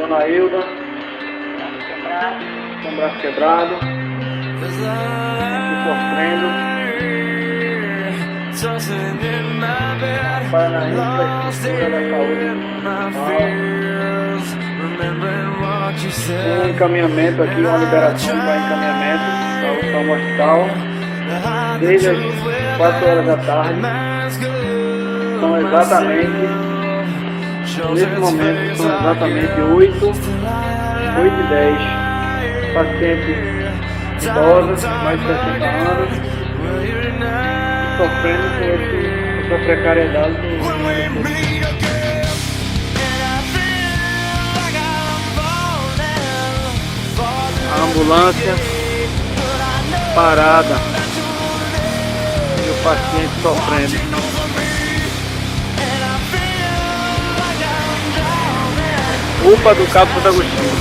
Dona Hilda, com o braço quebrado, aqui sofrendo. Paranaense da estrutura da saúde. Um encaminhamento aqui, uma liberação para encaminhamento para o hospital. Desde as 4 horas da tarde. São exatamente, nesse momento, são exatamente 8h10. Pacientes idosos, mais de 60 anos, sofrendo com essa precariedade do a ambulância parada e o paciente sofrendo. UPA do Cabo Santo Agostinho.